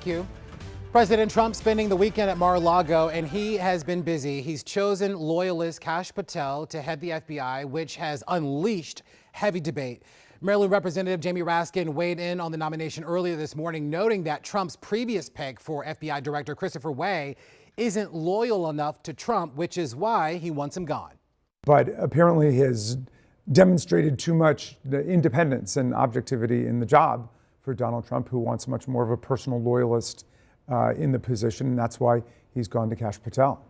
you. President Trump spending the weekend at Mar-a-Lago, and he has been busy. He's chosen loyalist Kash Patel to head the FBI, which has unleashed heavy debate. Maryland Representative Jamie Raskin weighed in on the nomination earlier this morning, noting that Trump's previous pick for FBI Director Christopher Wray isn't loyal enough to Trump, which is why he wants him gone. But apparently has demonstrated too much independence and objectivity in the job for Donald Trump, who wants much more of a personal loyalist in the position, and that's why he's gone to Kash Patel.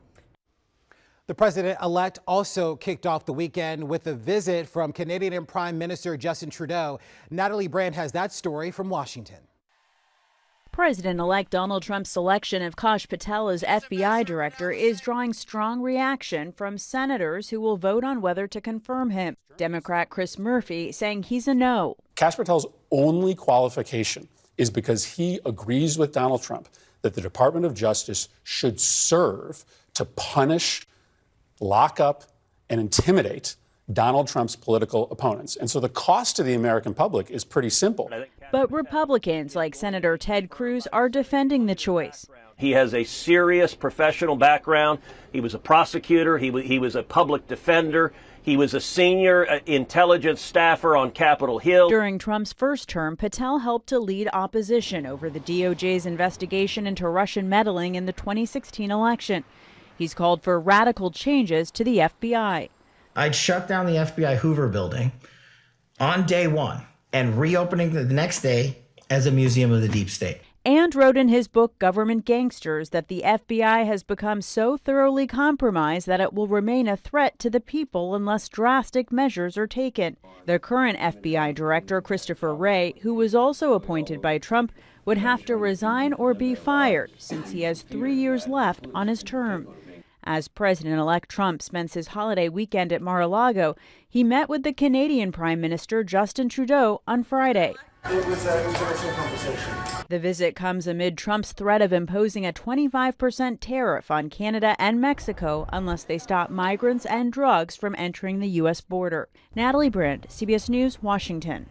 The president-elect also kicked off the weekend with a visit from Canadian Prime Minister Justin Trudeau. Natalie Brand has that story from Washington. President-elect Donald Trump's selection of Kash Patel as FBI director is drawing strong reaction from senators who will vote on whether to confirm him. Democrat Chris Murphy saying he's a no. Kash Patel's only qualification is because he agrees with Donald Trump that the Department of Justice should serve to punish, lock up, and intimidate Donald Trump's political opponents. And so the cost to the American public is pretty simple. But Republicans like Senator Ted Cruz are defending the choice. He has a serious professional background. He was a prosecutor. He was a public defender. He was a senior intelligence staffer on Capitol Hill. During Trump's first term, Patel helped to lead opposition over the DOJ's investigation into Russian meddling in the 2016 election. He's called for radical changes to the FBI. I'd shut down the FBI Hoover Building on day one and reopening the next day as a museum of the deep state. And wrote in his book, Government Gangsters, that the FBI has become so thoroughly compromised that it will remain a threat to the people unless drastic measures are taken. The current FBI director, Christopher Wray, who was also appointed by Trump, would have to resign or be fired since he has 3 years left on his term. As President-elect Trump spends his holiday weekend at Mar-a-Lago, he met with the Canadian Prime Minister Justin Trudeau on Friday. It was an interesting conversation. The visit comes amid Trump's threat of imposing a 25% tariff on Canada and Mexico unless they stop migrants and drugs from entering the U.S. border. Natalie Brand, CBS News, Washington.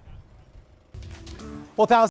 Well, thousands